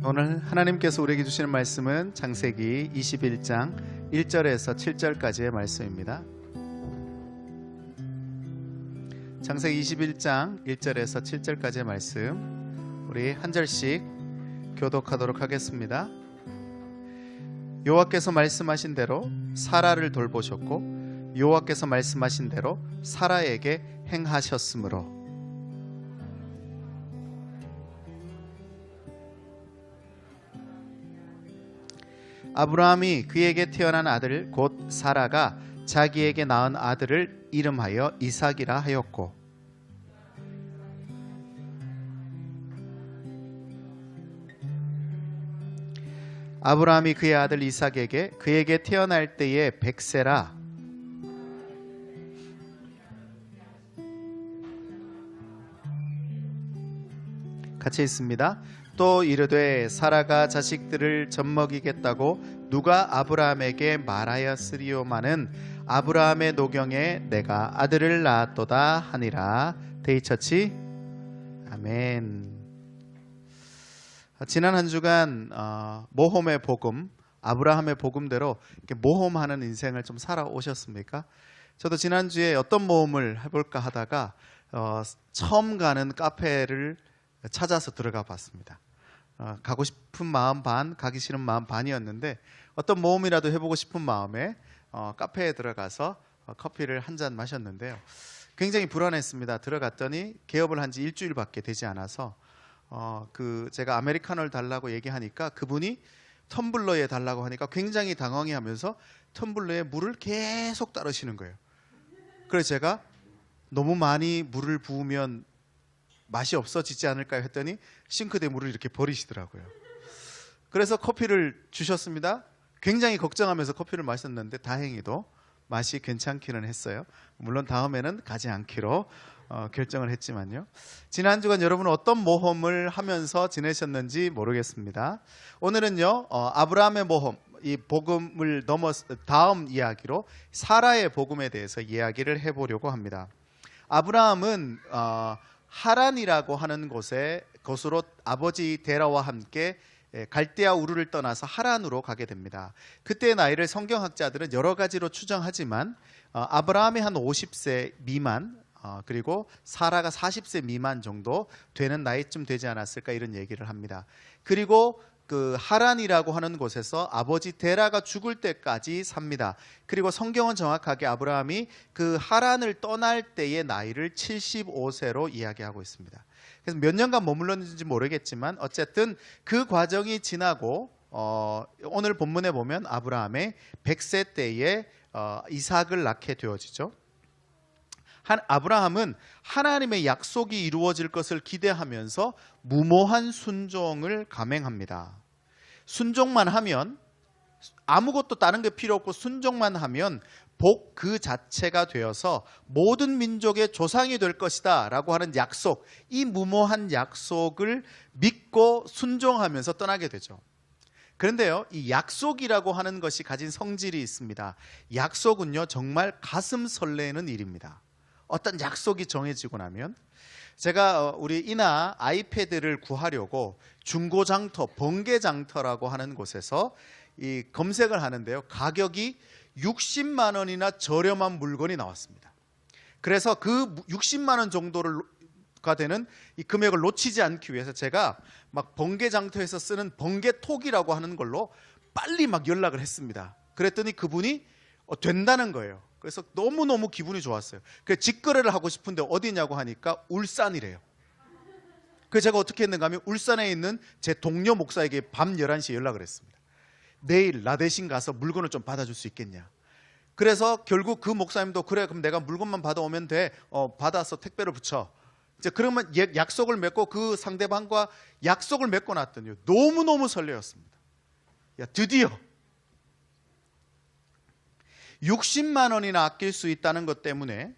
오늘 하나님께서 우리에게 주시는 말씀은 창세기 21장 1절에서 7절까지의 말씀입니다. 창세기 21장 1절에서 7절까지의 말씀, 우리 한 절씩 교독하도록 하겠습니다. 여호와께서 말씀하신 대로 사라를 돌보셨고 여호와께서 말씀하신 대로 사라에게 행하셨으므로 아브라함이 그에게 태어난 아들 곧 사라가 자기에게 낳은 아들을 이름하여 이삭이라 하였고, 아브라함이 그의 아들 이삭에게 그에게 태어날 때에 백세라 같이 있습니다. 또 이르되 사라가 자식들을 젖먹이겠다고 누가 아브라함에게 말하였으리요마는 아브라함의 노경에 내가 아들을 낳았도다 하니라. 데이처치 아멘. 지난 한 주간 모험의 복음, 아브라함의 복음대로 이렇게 모험하는 인생을 좀 살아오셨습니까? 저도 지난주에 어떤 모험을 해볼까 하다가 처음 가는 카페를 찾아서 들어가 봤습니다. 가고 싶은 마음 반, 가기 싫은 마음 반이었는데 어떤 모험이라도 해보고 싶은 마음에 카페에 들어가서 커피를 한 잔 마셨는데요. 굉장히 불안했습니다. 들어갔더니 개업을 한 지 일주일밖에 되지 않아서 제가 아메리카노를 달라고 얘기하니까 그분이 텀블러에 달라고 하니까 굉장히 당황해하면서 텀블러에 물을 계속 따르시는 거예요. 그래서 제가 너무 많이 물을 부으면 맛이 없어지지 않을까요? 했더니 싱크대에 물을 이렇게 버리시더라고요. 그래서 커피를 주셨습니다. 굉장히 걱정하면서 커피를 마셨는데 다행히도 맛이 괜찮기는 했어요. 물론 다음에는 가지 않기로 결정을 했지만요. 지난 주간 여러분은 어떤 모험을 하면서 지내셨는지 모르겠습니다. 오늘은요, 아브라함의 모험, 이 복음을 다음 이야기로 사라의 복음에 대해서 이야기를 해보려고 합니다. 아브라함은 하란이라고 하는 곳으로 아버지 데라와 함께 갈대아 우르를 떠나서 하란으로 가게 됩니다. 그때의 나이를 성경학자들은 여러 가지로 추정하지만 아브라함이 한 50세 미만, 그리고 사라가 40세 미만 정도 되는 나이쯤 되지 않았을까, 이런 얘기를 합니다. 그리고 그 하란이라고 하는 곳에서 아버지 데라가 죽을 때까지 삽니다. 그리고 성경은 정확하게 아브라함이 그 하란을 떠날 때의 나이를 75세로 이야기하고 있습니다. 그래서 몇 년간 머물렀는지 모르겠지만 어쨌든 그 과정이 지나고 오늘 본문에 보면 아브라함의 100세 때에 이삭을 낳게 되어지죠. 아브라함은 하나님의 약속이 이루어질 것을 기대하면서 무모한 순종을 감행합니다. 순종만 하면, 아무것도 다른 게 필요 없고 순종만 하면 복 그 자체가 되어서 모든 민족의 조상이 될 것이다 라고 하는 약속, 이 무모한 약속을 믿고 순종하면서 떠나게 되죠. 그런데요, 이 약속이라고 하는 것이 가진 성질이 있습니다. 약속은요, 정말 가슴 설레는 일입니다. 어떤 약속이 정해지고 나면, 제가 우리 이나 아이패드를 구하려고 중고장터, 번개장터라고 하는 곳에서 이 검색을 하는데요, 가격이 60만 원이나 저렴한 물건이 나왔습니다. 그래서 그 60만 원 정도가 되는 이 금액을 놓치지 않기 위해서 제가 막 번개장터에서 쓰는 번개톡이라고 하는 걸로 빨리 막 연락을 했습니다. 그랬더니 그분이 된다는 거예요. 그래서 너무너무 기분이 좋았어요. 그래서 직거래를 하고 싶은데 어디냐고 하니까 울산이래요. 그래서 제가 어떻게 했는가 하면 울산에 있는 제 동료 목사에게 밤 11시에 연락을 했습니다. 내일 나 대신 가서 물건을 좀 받아줄 수 있겠냐. 그래서 결국 그 목사님도 그래, 그럼 내가 물건만 받아오면 돼. 받아서 택배를 붙여. 이제 그러면 약속을 맺고 그 상대방과 약속을 맺고 났더니 너무너무 설레었습니다. 야, 드디어 60만 원이나 아낄 수 있다는 것 때문에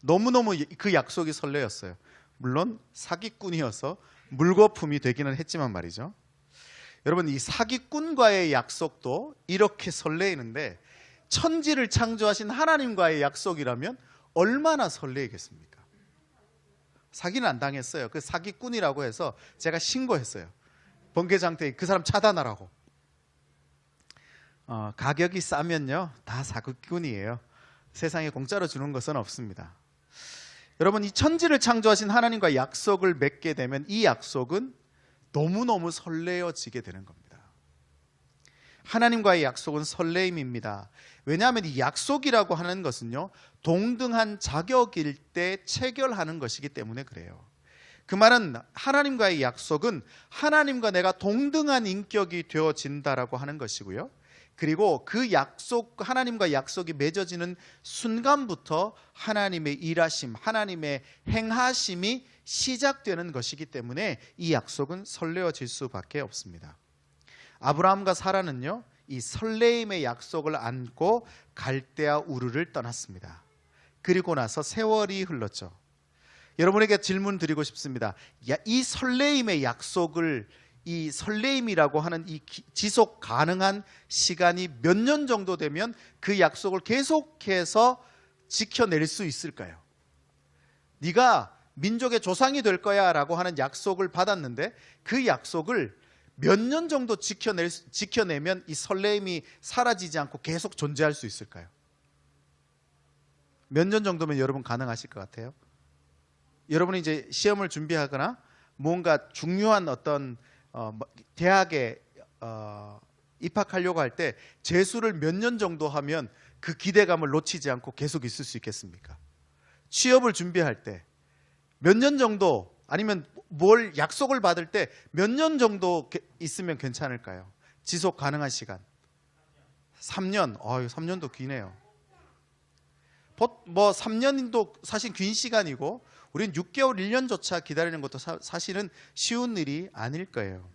너무너무 그 약속이 설레었어요. 물론 사기꾼이어서 물거품이 되기는 했지만 말이죠. 여러분, 이 사기꾼과의 약속도 이렇게 설레이는데 천지를 창조하신 하나님과의 약속이라면 얼마나 설레겠습니까? 사기는 안 당했어요. 그 사기꾼이라고 해서 제가 신고했어요. 번개장터에 그 사람 차단하라고. 가격이 싸면요 다 사기꾼이에요. 세상에 공짜로 주는 것은 없습니다. 여러분, 이 천지를 창조하신 하나님과 약속을 맺게 되면 이 약속은 너무너무 설레어지게 되는 겁니다. 하나님과의 약속은 설레임입니다. 왜냐하면 이 약속이라고 하는 것은요 동등한 자격일 때 체결하는 것이기 때문에 그래요. 그 말은 하나님과의 약속은 하나님과 내가 동등한 인격이 되어진다라고 하는 것이고요. 그리고 그 약속, 하나님과 약속이 맺어지는 순간부터 하나님의 일하심, 하나님의 행하심이 시작되는 것이기 때문에 이 약속은 설레어질 수밖에 없습니다. 아브라함과 사라는요 이 설레임의 약속을 안고 갈대아 우르를 떠났습니다. 그리고 나서 세월이 흘렀죠. 여러분에게 질문 드리고 싶습니다. 이 설레임의 약속을, 이 설레임이라고 하는 이 지속 가능한 시간이 몇 년 정도 되면 그 약속을 계속해서 지켜낼 수 있을까요? 네가 민족의 조상이 될 거야 라고 하는 약속을 받았는데 그 약속을 몇 년 정도 지켜내면 이 설레임이 사라지지 않고 계속 존재할 수 있을까요? 몇 년 정도면 여러분 가능하실 것 같아요? 여러분이 이제 시험을 준비하거나 뭔가 중요한 어떤 대학에 입학하려고 할 때 재수를 몇 년 정도 하면 그 기대감을 놓치지 않고 계속 있을 수 있겠습니까? 취업을 준비할 때 몇 년 정도, 아니면 뭘 약속을 받을 때 몇 년 정도 있으면 괜찮을까요? 지속 가능한 시간 3년. 3년도 기네요. 뭐 3년도 사실 긴 시간이고 우린 6개월 1년조차 기다리는 것도 사실은 쉬운 일이 아닐 거예요.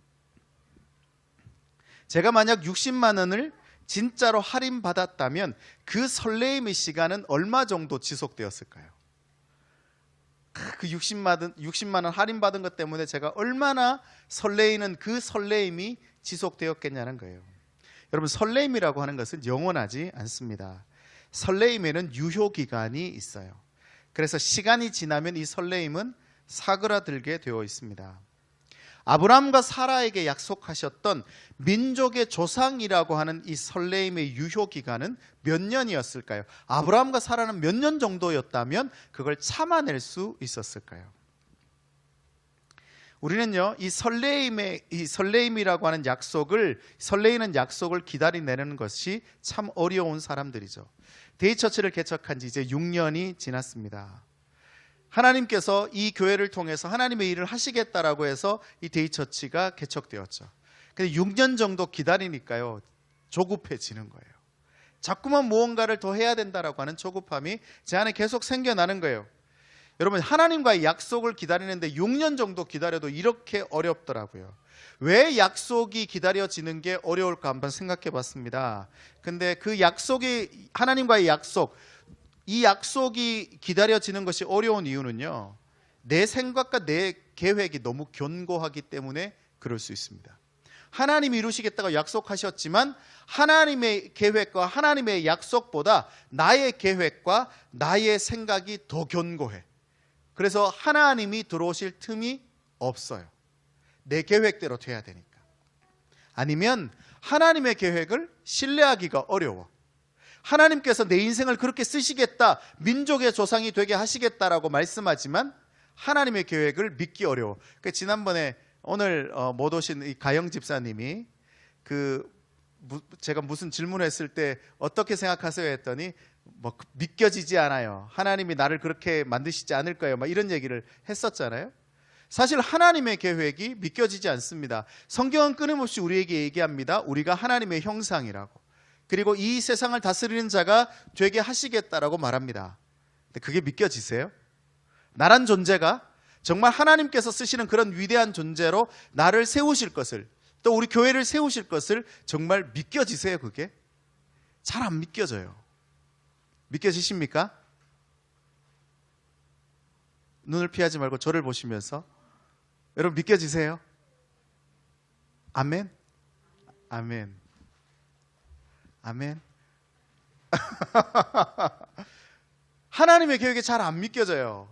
제가 만약 60만 원을 진짜로 할인받았다면 그 설레임의 시간은 얼마 정도 지속되었을까요? 그 60만 원 할인받은 것 때문에 제가 얼마나 설레이는 그 설레임이 지속되었겠냐는 거예요. 여러분, 설레임이라고 하는 것은 영원하지 않습니다. 설레임에는 유효기간이 있어요. 그래서 시간이 지나면 이 설레임은 사그라들게 되어 있습니다. 아브라함과 사라에게 약속하셨던 민족의 조상이라고 하는 이 설레임의 유효기간은 몇 년이었을까요? 아브라함과 사라는 몇 년 정도였다면 그걸 참아낼 수 있었을까요? 우리는요, 이 설레임이라고 하는 설레이는 약속을 기다려내는 것이 참 어려운 사람들이죠. 데이처치를 개척한 지 이제 6년이 지났습니다. 하나님께서 이 교회를 통해서 하나님의 일을 하시겠다라고 해서 이 데이처치가 개척되었죠. 근데 6년 정도 기다리니까요, 조급해지는 거예요. 자꾸만 무언가를 더 해야 된다라고 하는 조급함이 제 안에 계속 생겨나는 거예요. 여러분, 하나님과의 약속을 기다리는데 6년 정도 기다려도 이렇게 어렵더라고요. 왜 약속이 기다려지는 게 어려울까 한번 생각해 봤습니다. 근데 그 약속이, 하나님과의 약속, 이 약속이 기다려지는 것이 어려운 이유는요, 내 생각과 내 계획이 너무 견고하기 때문에 그럴 수 있습니다. 하나님이 이루시겠다고 약속하셨지만 하나님의 계획과 하나님의 약속보다 나의 계획과 나의 생각이 더 견고해. 그래서 하나님이 들어오실 틈이 없어요. 내 계획대로 돼야 되니까. 아니면 하나님의 계획을 신뢰하기가 어려워. 하나님께서 내 인생을 그렇게 쓰시겠다, 민족의 조상이 되게 하시겠다라고 말씀하지만 하나님의 계획을 믿기 어려워. 지난번에 오늘 못 오신 이 가영 집사님이 제가 무슨 질문을 했을 때 어떻게 생각하세요 했더니 뭐 믿겨지지 않아요. 하나님이 나를 그렇게 만드시지 않을 거예요. 막 이런 얘기를 했었잖아요. 사실 하나님의 계획이 믿겨지지 않습니다. 성경은 끊임없이 우리에게 얘기합니다. 우리가 하나님의 형상이라고. 그리고 이 세상을 다스리는 자가 되게 하시겠다라고 말합니다. 근데 그게 믿겨지세요? 나란 존재가 정말 하나님께서 쓰시는 그런 위대한 존재로 나를 세우실 것을, 또 우리 교회를 세우실 것을 정말 믿겨지세요? 그게? 잘 안 믿겨져요. 믿겨지십니까? 눈을 피하지 말고 저를 보시면서, 여러분 믿겨지세요? 아멘? 아멘. 아멘. 하나님의 계획이 잘 안 믿겨져요.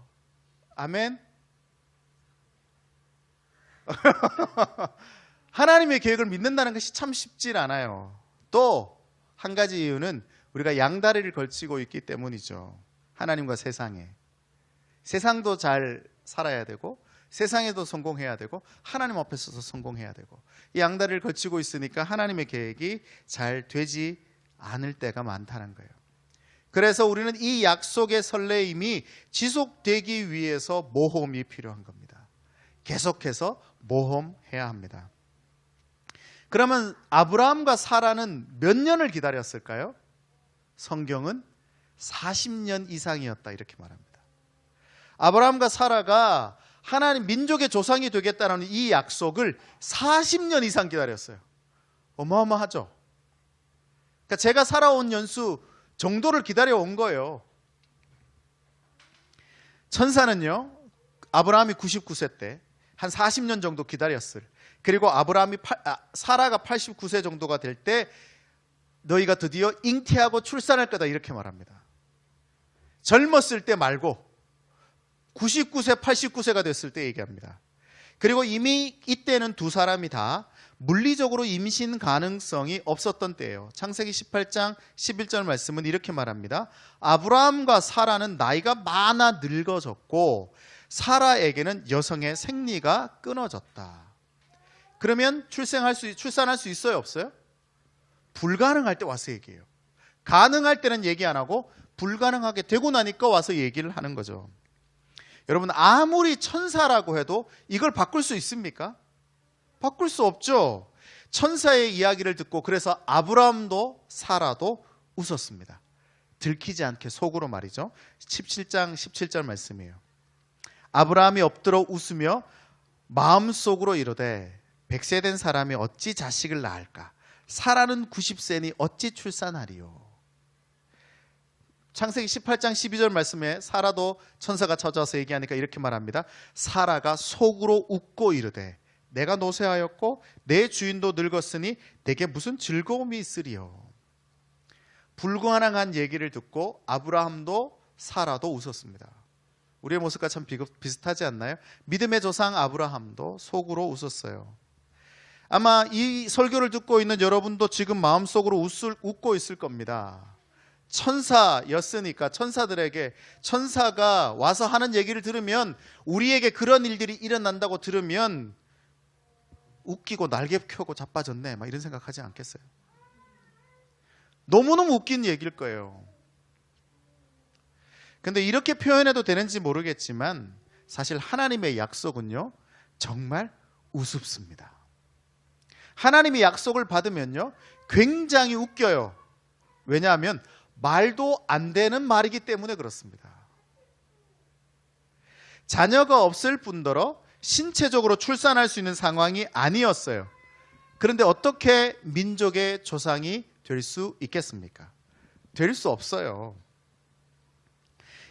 아멘. 하나님의 계획을 믿는다는 것이 참 쉽질 않아요. 또 한 가지 이유는 우리가 양다리를 걸치고 있기 때문이죠. 하나님과 세상에. 세상도 잘 살아야 되고 세상에도 성공해야 되고 하나님 앞에서도 성공해야 되고 이 양다리를 걸치고 있으니까 하나님의 계획이 잘 되지 않을 때가 많다는 거예요. 그래서 우리는 이 약속의 설레임이 지속되기 위해서 모험이 필요한 겁니다. 계속해서 모험해야 합니다. 그러면 아브라함과 사라는 몇 년을 기다렸을까요? 성경은 40년 이상이었다 이렇게 말합니다. 아브라함과 사라가 하나님 민족의 조상이 되겠다는 이 약속을 40년 이상 기다렸어요. 어마어마하죠. 그러니까 제가 살아온 연수 정도를 기다려온 거예요. 천사는요, 아브라함이 99세 때 한 40년 정도 기다렸을. 그리고 사라가 89세 정도가 될 때 너희가 드디어 잉태하고 출산할 거다 이렇게 말합니다. 젊었을 때 말고 99세, 89세가 됐을 때 얘기합니다. 그리고 이미 이때는 두 사람이 다 물리적으로 임신 가능성이 없었던 때예요. 창세기 18장 11절 말씀은 이렇게 말합니다. 아브라함과 사라는 나이가 많아 늙어졌고 사라에게는 여성의 생리가 끊어졌다. 그러면 출산할 수 있어요? 없어요? 불가능할 때 와서 얘기해요. 가능할 때는 얘기 안 하고 불가능하게 되고 나니까 와서 얘기를 하는 거죠. 여러분, 아무리 천사라고 해도 이걸 바꿀 수 있습니까? 바꿀 수 없죠. 천사의 이야기를 듣고 그래서 아브라함도 사라도 웃었습니다. 들키지 않게 속으로 말이죠. 17장 17절 말씀이에요. 아브라함이 엎드러 웃으며 마음속으로 이르되 100세 된 사람이 어찌 자식을 낳을까? 사라는 90세니 어찌 출산하리요? 창세기 18장 12절 말씀에 사라도 천사가 찾아와서 얘기하니까 이렇게 말합니다. 사라가 속으로 웃고 이르되 내가 노쇠하였고 내 주인도 늙었으니 내게 무슨 즐거움이 있으리요? 불가능한 얘기를 듣고 아브라함도 사라도 웃었습니다. 우리의 모습과 참 비슷하지 않나요? 믿음의 조상 아브라함도 속으로 웃었어요. 아마 이 설교를 듣고 있는 여러분도 지금 마음속으로 웃고 있을 겁니다. 천사였으니까 천사들에게 천사가 와서 하는 얘기를 들으면 우리에게 그런 일들이 일어난다고 들으면 웃기고 날개 펴고 자빠졌네 막 이런 생각하지 않겠어요? 너무너무 웃긴 얘기일 거예요. 근데 이렇게 표현해도 되는지 모르겠지만 사실 하나님의 약속은요 정말 우습습니다. 하나님의 약속을 받으면요 굉장히 웃겨요. 왜냐하면 말도 안 되는 말이기 때문에 그렇습니다. 자녀가 없을 뿐더러 신체적으로 출산할 수 있는 상황이 아니었어요. 그런데 어떻게 민족의 조상이 될 수 있겠습니까? 될 수 없어요.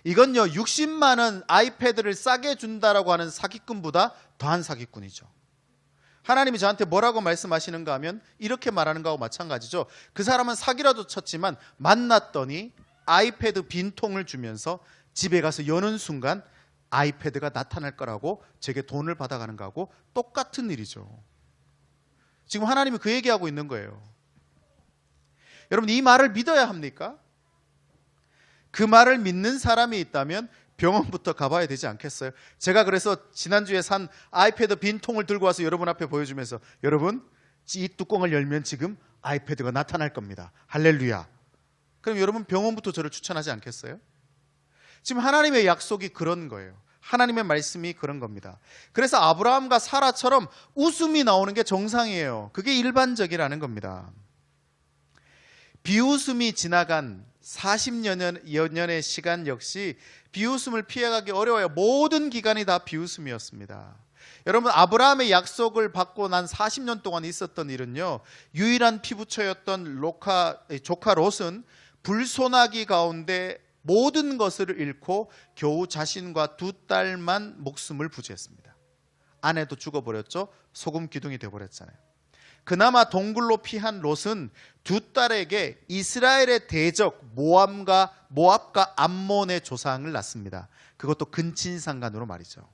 이건요 60만 원 아이패드를 싸게 준다라고 하는 사기꾼보다 더한 사기꾼이죠. 하나님이 저한테 뭐라고 말씀하시는가 하면 이렇게 말하는 거하고 마찬가지죠. 그 사람은 사기라도 쳤지만 만났더니 아이패드 빈통을 주면서 집에 가서 여는 순간 아이패드가 나타날 거라고 제게 돈을 받아가는 거하고 똑같은 일이죠. 지금 하나님이 그 얘기하고 있는 거예요. 여러분 이 말을 믿어야 합니까? 그 말을 믿는 사람이 있다면 병원부터 가봐야 되지 않겠어요? 제가 그래서 지난주에 산 아이패드 빈통을 들고 와서 여러분 앞에 보여주면서 여러분 이 뚜껑을 열면 지금 아이패드가 나타날 겁니다. 할렐루야. 그럼 여러분 병원부터 저를 추천하지 않겠어요? 지금 하나님의 약속이 그런 거예요. 하나님의 말씀이 그런 겁니다. 그래서 아브라함과 사라처럼 웃음이 나오는 게 정상이에요. 그게 일반적이라는 겁니다. 비웃음이 지나간 40년의 시간 역시 비웃음을 피해가기 어려워요. 모든 기간이 다 비웃음이었습니다. 여러분 아브라함의 약속을 받고 난 40년 동안 있었던 일은요 유일한 피부처였던 조카 롯은 불소나기 가운데 모든 것을 잃고 겨우 자신과 두 딸만 목숨을 부지했습니다. 아내도 죽어버렸죠. 소금 기둥이 되어버렸잖아요. 그나마 동굴로 피한 롯은 두 딸에게 이스라엘의 대적 모압과 암몬의 조상을 낳습니다. 그것도 근친상간으로 말이죠.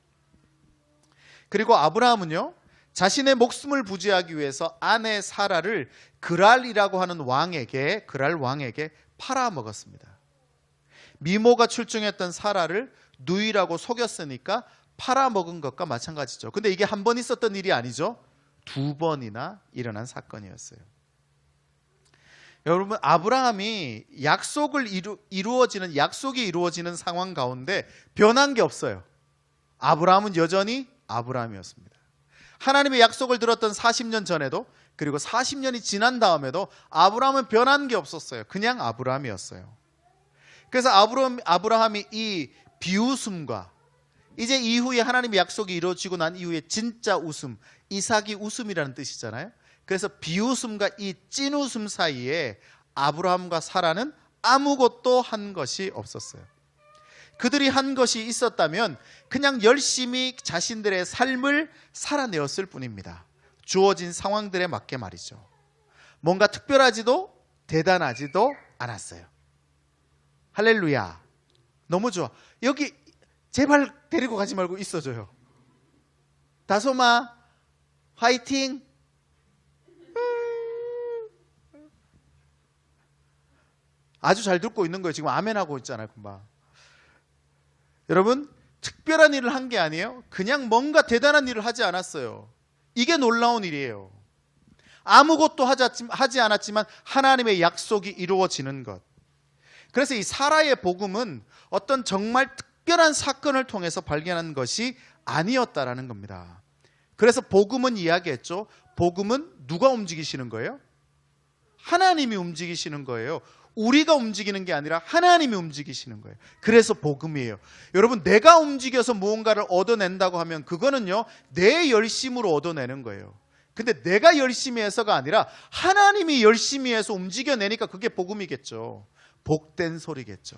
그리고 아브라함은요 자신의 목숨을 부지하기 위해서 아내 사라를 그랄이라고 하는 그랄 왕에게 팔아먹었습니다. 미모가 출중했던 사라를 누이라고 속였으니까 팔아먹은 것과 마찬가지죠. 근데 이게 한 번 있었던 일이 아니죠. 2번이나 일어난 사건이었어요. 여러분, 아브라함이 약속이 이루어지는 상황 가운데 변한 게 없어요. 아브라함은 여전히 아브라함이었습니다. 하나님의 약속을 들었던 40년 전에도, 그리고 40년이 지난 다음에도 아브라함은 변한 게 없었어요. 그냥 아브라함이었어요. 그래서 아브라함이 이 비웃음과 이제 이후에 하나님의 약속이 이루어지고 난 이후에 진짜 웃음, 이삭이 웃음이라는 뜻이잖아요. 그래서 비웃음과 이 찐웃음 사이에 아브라함과 사라는 아무것도 한 것이 없었어요. 그들이 한 것이 있었다면 그냥 열심히 자신들의 삶을 살아내었을 뿐입니다. 주어진 상황들에 맞게 말이죠. 뭔가 특별하지도 대단하지도 않았어요. 할렐루야. 너무 좋아. 여기 제발 데리고 가지 말고 있어줘요. 다솜아, 화이팅. 아주 잘 듣고 있는 거예요. 지금 아멘하고 있잖아요. 금방. 여러분, 특별한 일을 한 게 아니에요. 그냥 뭔가 대단한 일을 하지 않았어요. 이게 놀라운 일이에요. 아무것도 하지 않았지만 하나님의 약속이 이루어지는 것. 그래서 이 사라의 복음은 어떤 정말 특별한 사건을 통해서 발견한 것이 아니었다라는 겁니다. 그래서 복음은 이야기했죠. 복음은 누가 움직이시는 거예요? 하나님이 움직이시는 거예요. 우리가 움직이는 게 아니라 하나님이 움직이시는 거예요. 그래서 복음이에요. 여러분, 내가 움직여서 무언가를 얻어낸다고 하면 그거는요, 내 열심으로 얻어내는 거예요. 근데 내가 열심히 해서가 아니라 하나님이 열심히 해서 움직여내니까 그게 복음이겠죠. 복된 소리겠죠.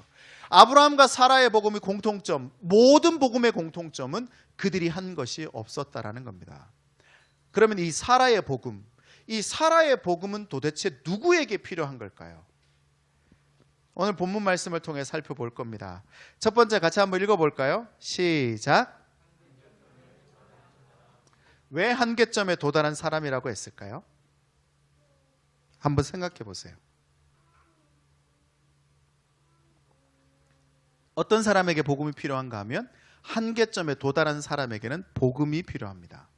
아브라함과 사라의 복음의 공통점, 모든 복음의 공통점은 그들이 한 것이 없었다라는 겁니다. 그러면 이 사라의 복음은 도대체 누구에게 필요한 걸까요? 오늘 본문 말씀을 통해 살펴볼 겁니다. 첫 번째 같이 한번 읽어볼까요? 시작. 왜 한계점에 도달한 사람이라고 했을까요? 한번 생각해 보세요. 어떤 사람에게 복음이 필요한가 하면 한계점에 도달한 사람에게는 복음이 필요합니다.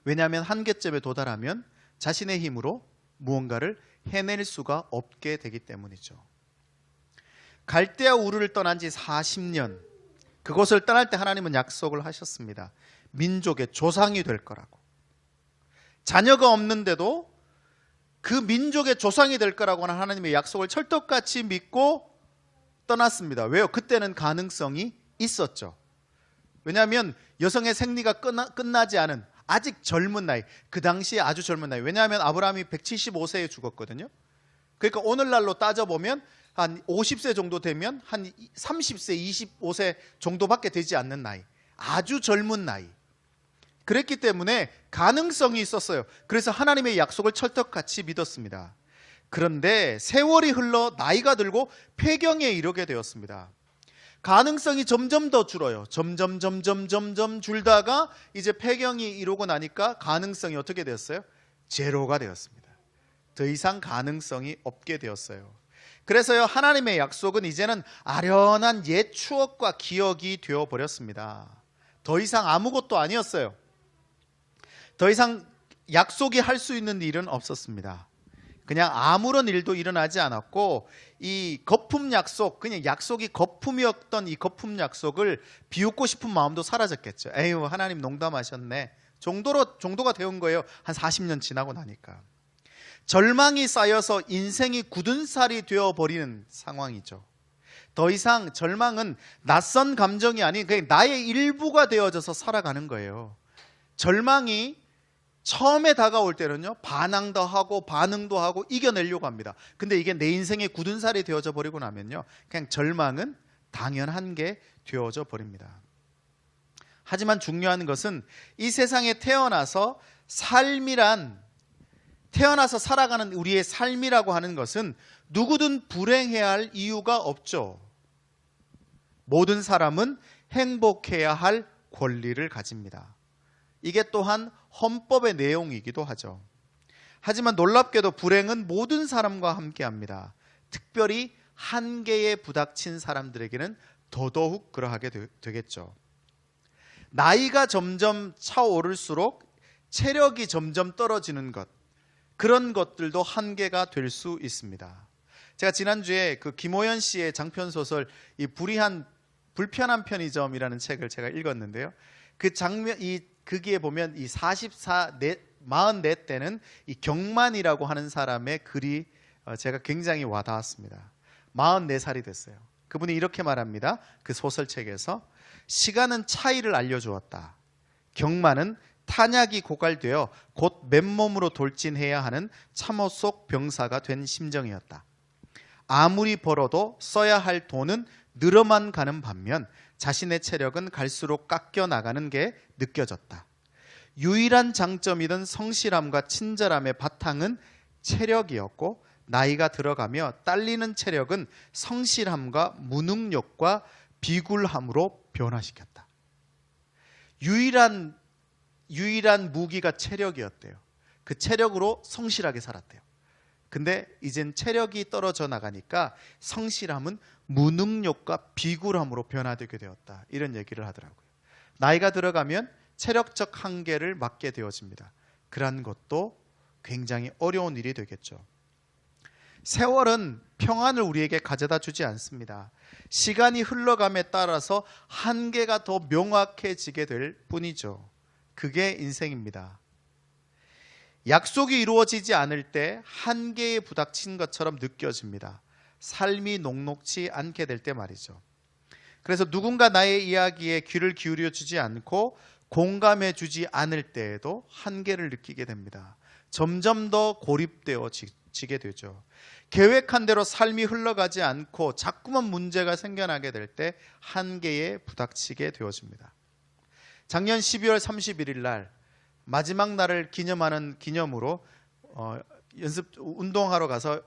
왜냐하면 한계점에 도달하면 자신의 힘으로 무언가를 해낼 수가 없게 되기 때문이죠. 갈대아 우르를 떠난 지 40년, 그곳을 떠날 때 하나님은 약속을 하셨습니다. 민족의 조상이 될 거라고. 자녀가 없는데도 그 민족의 조상이 될 거라고 하는 하나님의 약속을 철떡같이 믿고 떠났습니다. 왜요? 그때는 가능성이 있었죠. 왜냐하면 여성의 생리가 끝나지 않은 아직 젊은 나이, 그 당시에 아주 젊은 나이. 왜냐하면 아브라함이 175세에 죽었거든요. 그러니까 오늘날로 따져보면 한 50세 정도 되면 한 30세, 25세 정도밖에 되지 않는 나이. 아주 젊은 나이. 그랬기 때문에 가능성이 있었어요. 그래서 하나님의 약속을 철떡같이 믿었습니다. 그런데 세월이 흘러 나이가 들고 폐경에 이르게 되었습니다. 가능성이 점점 더 줄어요. 점점 줄다가 이제 폐경이 이루고 나니까 가능성이 어떻게 되었어요? 제로가 되었습니다. 더 이상 가능성이 없게 되었어요. 그래서요, 하나님의 약속은 이제는 아련한 옛 추억과 기억이 되어버렸습니다. 더 이상 아무것도 아니었어요. 더 이상 약속이 할 수 있는 일은 없었습니다. 그냥 아무런 일도 일어나지 않았고, 이 거품 약속, 그냥 약속이 거품이었던 이 거품 약속을 비웃고 싶은 마음도 사라졌겠죠. 에휴, 하나님 농담하셨네 정도가 되온 거예요. 한 40년 지나고 나니까. 절망이 쌓여서 인생이 굳은 살이 되어버리는 상황이죠. 더 이상 절망은 낯선 감정이 아닌 그냥 나의 일부가 되어져서 살아가는 거예요. 절망이 처음에 다가올 때는요, 반항도 하고 반응도 하고 이겨내려고 합니다. 근데 이게 내 인생의 굳은 살이 되어져 버리고 나면요, 그냥 절망은 당연한 게 되어져 버립니다. 하지만 중요한 것은 이 세상에 태어나서 살아가는 우리의 삶이라고 하는 것은 누구든 불행해야 할 이유가 없죠. 모든 사람은 행복해야 할 권리를 가집니다. 이게 또한 헌법의 내용이기도 하죠. 하지만 놀랍게도 불행은 모든 사람과 함께합니다. 특별히 한계에 부닥친 사람들에게는 더더욱 그러하게 되겠죠. 나이가 점점 차오를수록 체력이 점점 떨어지는 것, 그런 것들도 한계가 될 수 있습니다. 제가 지난주에 그 김호연 씨의 장편 소설 이 불편한 편의점이라는 책을 제가 읽었는데요. 그 장면, 거기에 보면 이 44 때는 이 경만이라고 하는 사람의 글이 제가 굉장히 와닿았습니다. 44살이 됐어요. 그분이 이렇게 말합니다. 그 소설책에서 시간은 차이를 알려주었다. 경만은 탄약이 고갈되어 곧 맨몸으로 돌진해야 하는 참호 속 병사가 된 심정이었다. 아무리 벌어도 써야 할 돈은 늘어만 가는 반면 자신의 체력은 갈수록 깎여 나가는 게 느껴졌다. 유일한 장점이던 성실함과 친절함의 바탕은 체력이었고 나이가 들어가며 딸리는 체력은 성실함과 무능력과 비굴함으로 변화시켰다. 유일한 무기가 체력이었대요. 그 체력으로 성실하게 살았대요. 근데 이젠 체력이 떨어져 나가니까 성실함은 무능력과 비굴함으로 변화되게 되었다. 이런 얘기를 하더라고요. 나이가 들어가면 체력적 한계를 맞게 되어집니다. 그러한 것도 굉장히 어려운 일이 되겠죠. 세월은 평안을 우리에게 가져다 주지 않습니다. 시간이 흘러감에 따라서 한계가 더 명확해지게 될 뿐이죠. 그게 인생입니다. 약속이 이루어지지 않을 때 한계에 부닥친 것처럼 느껴집니다. 삶이 녹록지 않게 될 때 말이죠. 그래서 누군가 나의 이야기에 귀를 기울여 주지 않고 공감해 주지 않을 때에도 한계를 느끼게 됩니다. 점점 더 고립되어지게 되죠. 계획한 대로 삶이 흘러가지 않고 자꾸만 문제가 생겨나게 될 때 한계에 부닥치게 되어집니다. 작년 12월 31일 날 마지막 날을 기념하는 기념으로 운동하러 가서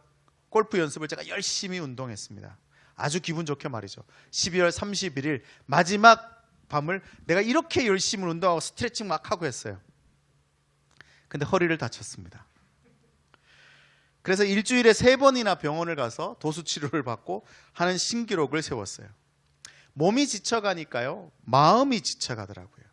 골프 연습을 제가 열심히 운동했습니다. 아주 기분 좋게 말이죠. 12월 31일 마지막 밤을 내가 이렇게 열심히 운동하고 스트레칭 막 하고 했어요. 근데 허리를 다쳤습니다. 그래서 일주일에 3번이나 병원을 가서 도수 치료를 받고 하는 신기록을 세웠어요. 몸이 지쳐가니까요, 마음이 지쳐가더라고요.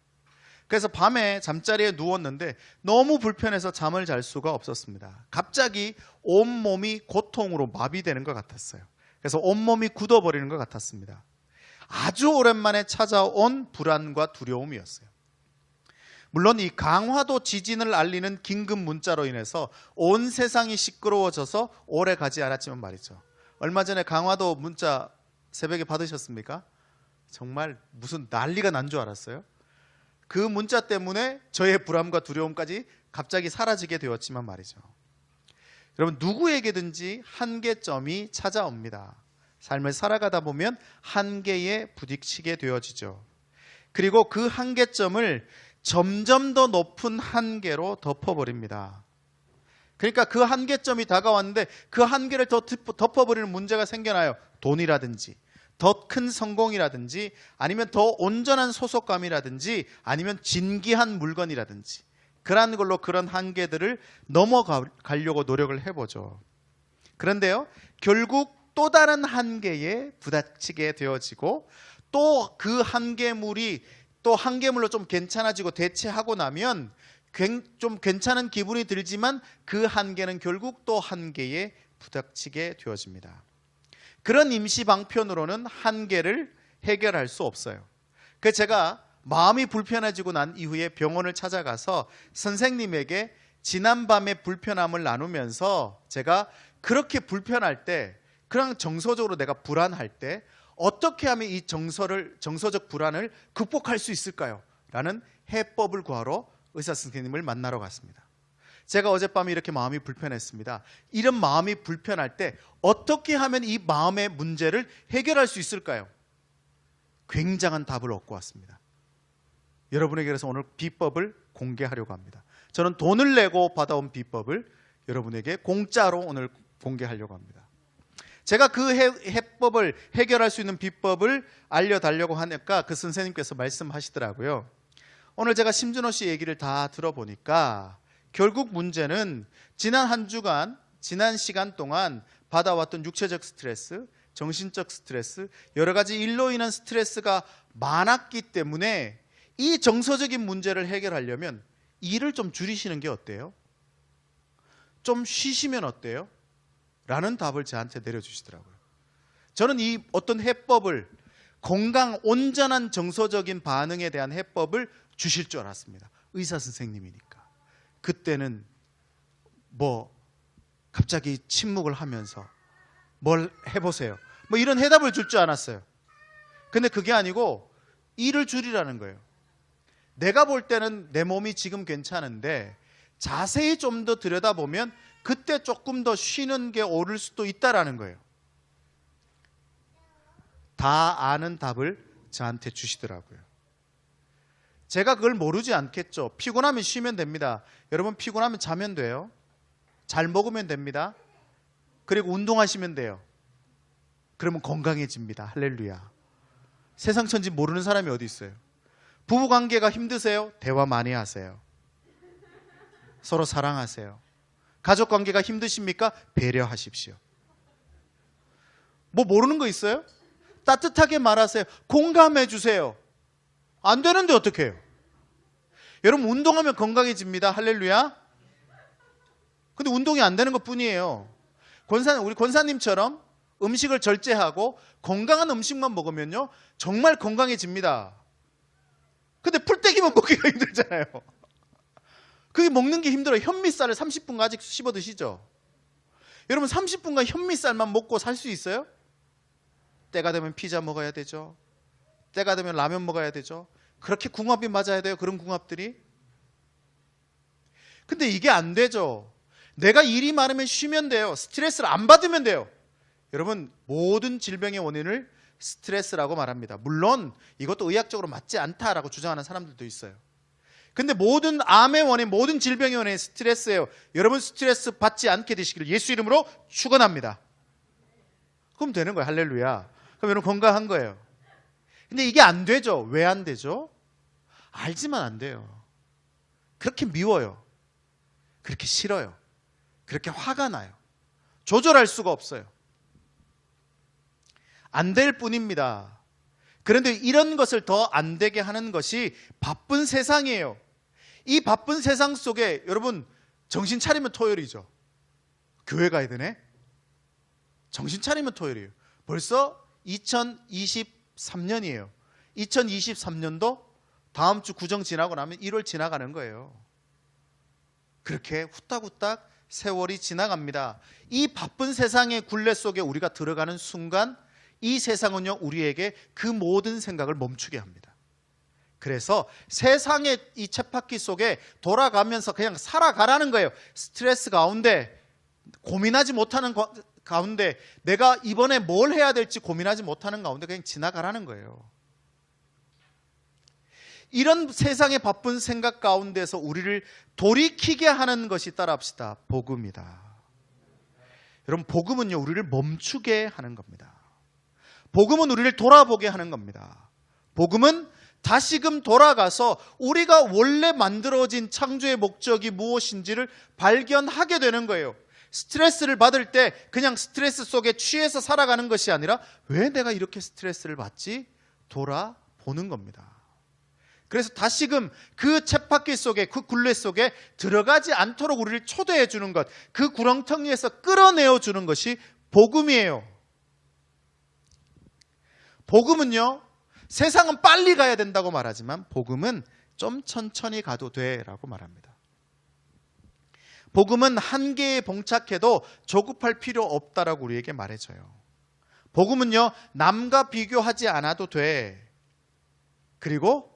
그래서 밤에 잠자리에 누웠는데 너무 불편해서 잠을 잘 수가 없었습니다. 갑자기 온몸이 고통으로 마비되는 것 같았어요. 그래서 온몸이 굳어버리는 것 같았습니다. 아주 오랜만에 찾아온 불안과 두려움이었어요. 물론 이 강화도 지진을 알리는 긴급 문자로 인해서 온 세상이 시끄러워져서 오래 가지 않았지만 말이죠. 얼마 전에 강화도 문자 새벽에 받으셨습니까? 정말 무슨 난리가 난 줄 알았어요. 그 문자 때문에 저의 불안과 두려움까지 갑자기 사라지게 되었지만 말이죠. 여러분, 누구에게든지 한계점이 찾아옵니다. 삶을 살아가다 보면 한계에 부딪히게 되어지죠. 그리고 그 한계점을 점점 더 높은 한계로 덮어버립니다. 그러니까 그 한계점이 다가왔는데 그 한계를 더 덮어버리는 문제가 생겨나요. 돈이라든지 더 큰 성공이라든지 아니면 더 온전한 소속감이라든지 아니면 진귀한 물건이라든지 그런 걸로 그런 한계들을 넘어가려고 노력을 해보죠. 그런데요, 결국 또 다른 한계에 부닥치게 되어지고 또 그 한계물이 또 한계물로 좀 괜찮아지고 대체하고 나면 좀 괜찮은 기분이 들지만 그 한계는 결국 또 한계에 부닥치게 되어집니다. 그런 임시 방편으로는 한계를 해결할 수 없어요. 그래서 제가 마음이 불편해지고 난 이후에 병원을 찾아가서 선생님에게 지난밤의 불편함을 나누면서 제가 그렇게 불편할 때, 그냥 정서적으로 내가 불안할 때 어떻게 하면 이 정서적 불안을 극복할 수 있을까요? 라는 해법을 구하러 의사 선생님을 만나러 갔습니다. 제가 어젯밤에 이렇게 마음이 불편했습니다. 이런 마음이 불편할 때 어떻게 하면 이 마음의 문제를 해결할 수 있을까요? 굉장한 답을 얻고 왔습니다. 여러분에게 그래서 오늘 비법을 공개하려고 합니다. 저는 돈을 내고 받아온 비법을 여러분에게 공짜로 오늘 공개하려고 합니다. 제가 그 해법을 해결할 수 있는 비법을 알려달라고 하니까 그 선생님께서 말씀하시더라고요. 오늘 제가 심준호 씨 얘기를 다 들어보니까 결국 문제는 지난 한 주간, 지난 시간 동안 받아왔던 육체적 스트레스, 정신적 스트레스, 여러 가지 일로 인한 스트레스가 많았기 때문에 이 정서적인 문제를 해결하려면 일을 좀 줄이시는 게 어때요? 좀 쉬시면 어때요? 라는 답을 저한테 내려주시더라고요. 저는 이 어떤 해법을, 건강, 온전한 정서적인 반응에 대한 해법을 주실 줄 알았습니다. 의사 선생님이니까. 그때는 갑자기 침묵을 하면서 뭘 해보세요, 이런 해답을 줄 줄 알았어요. 근데 그게 아니고 일을 줄이라는 거예요. 내가 볼 때는 내 몸이 지금 괜찮은데 자세히 좀 더 들여다보면 그때 조금 더 쉬는 게 옳을 수도 있다라는 거예요. 다 아는 답을 저한테 주시더라고요. 제가 그걸 모르지 않겠죠. 피곤하면 쉬면 됩니다. 여러분, 피곤하면 자면 돼요. 잘 먹으면 됩니다. 그리고 운동하시면 돼요. 그러면 건강해집니다. 할렐루야. 세상 천지 모르는 사람이 어디 있어요? 부부관계가 힘드세요? 대화 많이 하세요. 서로 사랑하세요. 가족관계가 힘드십니까? 배려하십시오. 모르는 거 있어요? 따뜻하게 말하세요. 공감해 주세요. 안 되는데 어떻게 해요? 여러분, 운동하면 건강해집니다. 할렐루야. 근데 운동이 안 되는 것 뿐이에요. 우리 권사님처럼 음식을 절제하고 건강한 음식만 먹으면요, 정말 건강해집니다. 근데 풀떼기만 먹기가 힘들잖아요. 그게 먹는 게 힘들어요. 현미쌀을 30분 아직 씹어 드시죠? 여러분, 30분간 현미쌀만 먹고 살 수 있어요? 때가 되면 피자 먹어야 되죠. 때가 되면 라면 먹어야 되죠. 그렇게 궁합이 맞아야 돼요. 그런 궁합들이. 근데 이게 안 되죠. 내가 일이 많으면 쉬면 돼요. 스트레스를 안 받으면 돼요. 여러분, 모든 질병의 원인을 스트레스라고 말합니다. 물론 이것도 의학적으로 맞지 않다라고 주장하는 사람들도 있어요. 근데 모든 암의 원인, 모든 질병의 원인은 스트레스예요. 여러분, 스트레스 받지 않게 되시기를 예수 이름으로 축원합니다. 그럼 되는 거예요. 할렐루야. 그럼 여러분 건강한 거예요. 근데 이게 안 되죠. 왜 안 되죠? 알지만 안 돼요. 그렇게 미워요. 그렇게 싫어요. 그렇게 화가 나요. 조절할 수가 없어요. 안 될 뿐입니다. 그런데 이런 것을 더 안 되게 하는 것이 바쁜 세상이에요. 이 바쁜 세상 속에 여러분, 정신 차리면 토요일이죠. 교회 가야 되네? 정신 차리면 토요일이에요. 벌써 2023년이에요. 2023년도 다음 주 구정 지나고 나면 1월 지나가는 거예요. 그렇게 후딱후딱 세월이 지나갑니다. 이 바쁜 세상의 굴레 속에 우리가 들어가는 순간 이 세상은요, 우리에게 그 모든 생각을 멈추게 합니다. 그래서 세상의 이 쳇바퀴 속에 돌아가면서 그냥 살아가라는 거예요. 스트레스 가운데, 고민하지 못하는 가운데, 내가 이번에 뭘 해야 될지 고민하지 못하는 가운데 그냥 지나가라는 거예요. 이런 세상의 바쁜 생각 가운데서 우리를 돌이키게 하는 것이, 따라합시다, 복음이다. 여러분, 복음은요, 우리를 멈추게 하는 겁니다. 복음은 우리를 돌아보게 하는 겁니다. 복음은 다시금 돌아가서 우리가 원래 만들어진 창조의 목적이 무엇인지를 발견하게 되는 거예요. 스트레스를 받을 때 그냥 스트레스 속에 취해서 살아가는 것이 아니라 왜 내가 이렇게 스트레스를 받지? 돌아보는 겁니다. 그래서 다시금 그 쳇바퀴 속에, 그 굴레 속에 들어가지 않도록 우리를 초대해 주는 것, 그 구렁텅이에서 끌어내어 주는 것이 복음이에요. 복음은요, 세상은 빨리 가야 된다고 말하지만 복음은 좀 천천히 가도 돼라고 말합니다. 복음은 한계에 봉착해도 조급할 필요 없다라고 우리에게 말해줘요. 복음은요, 남과 비교하지 않아도 돼. 그리고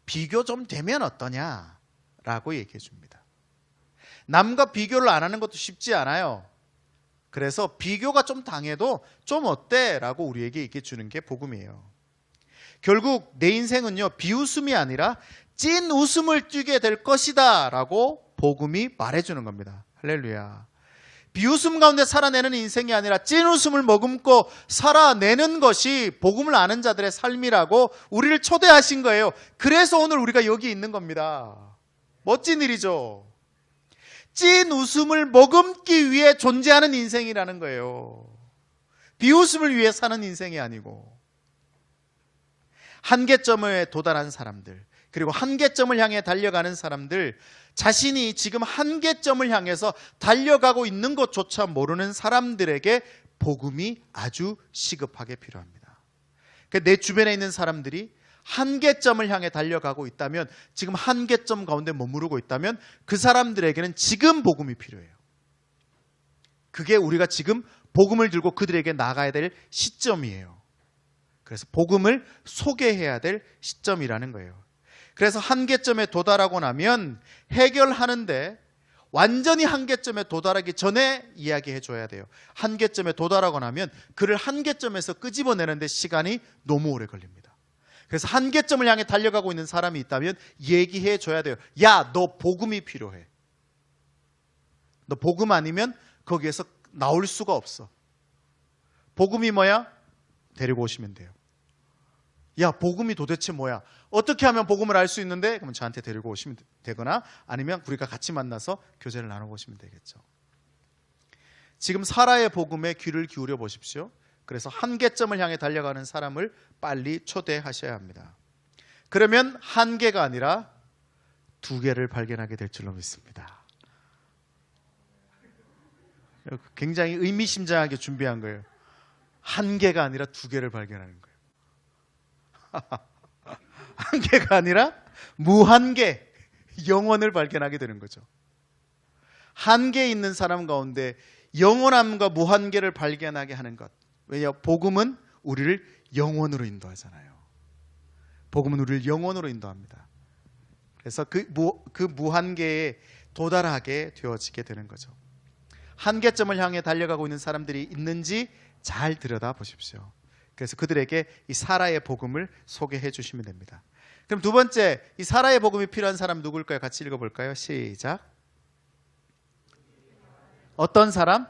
비교 좀 되면 어떠냐라고 얘기해 줍니다. 남과 비교를 안 하는 것도 쉽지 않아요. 그래서 비교가 좀 당해도 좀 어때? 라고 우리에게 얘기해 주는 게 복음이에요. 결국 내 인생은요, 비웃음이 아니라 찐 웃음을 띠게 될 것이다 라고 복음이 말해주는 겁니다. 할렐루야. 비웃음 가운데 살아내는 인생이 아니라 찐 웃음을 머금고 살아내는 것이 복음을 아는 자들의 삶이라고 우리를 초대하신 거예요. 그래서 오늘 우리가 여기 있는 겁니다. 멋진 일이죠. 찐 웃음을 머금기 위해 존재하는 인생이라는 거예요. 비웃음을 위해 사는 인생이 아니고. 한계점에 도달한 사람들, 그리고 한계점을 향해 달려가는 사람들, 자신이 지금 한계점을 향해서 달려가고 있는 것조차 모르는 사람들에게 복음이 아주 시급하게 필요합니다. 내 주변에 있는 사람들이 한계점을 향해 달려가고 있다면, 지금 한계점 가운데 머무르고 있다면 그 사람들에게는 지금 복음이 필요해요. 그게 우리가 지금 복음을 들고 그들에게 나가야 될 시점이에요. 그래서 복음을 소개해야 될 시점이라는 거예요. 그래서 한계점에 도달하고 나면 해결하는데 완전히 한계점에 도달하기 전에 이야기해 줘야 돼요. 한계점에 도달하고 나면 그를 한계점에서 끄집어내는데 시간이 너무 오래 걸립니다. 그래서 한계점을 향해 달려가고 있는 사람이 있다면 얘기해 줘야 돼요. 야, 너 복음이 필요해. 너 복음 아니면 거기에서 나올 수가 없어. 복음이 뭐야? 데리고 오시면 돼요. 야, 복음이 도대체 뭐야? 어떻게 하면 복음을 알 수 있는데? 그러면 저한테 데리고 오시면 되거나 아니면 우리가 같이 만나서 교제를 나눠보시면 되겠죠. 지금 사라의 복음에 귀를 기울여 보십시오. 그래서 한계점을 향해 달려가는 사람을 빨리 초대하셔야 합니다. 그러면 한 개가 아니라 두 개를 발견하게 될 줄로 믿습니다. 굉장히 의미심장하게 준비한 거예요. 한 개가 아니라 두 개를 발견하는 거예요. 한 개가 아니라 무한개 영원을 발견하게 되는 거죠. 한계 있는 사람 가운데 영원함과 무한계를 발견하게 하는 것. 왜냐? 복음은 우리를 영원으로 인도하잖아요. 복음은 우리를 영원으로 인도합니다. 그래서 그 무한계에 도달하게 되어지게 되는 거죠. 한계점을 향해 달려가고 있는 사람들이 있는지 잘 들여다 보십시오. 그래서 그들에게 이 사라의 복음을 소개해 주시면 됩니다. 그럼 두 번째, 이 사라의 복음이 필요한 사람 누굴까요? 같이 읽어볼까요? 시작. 어떤 사람?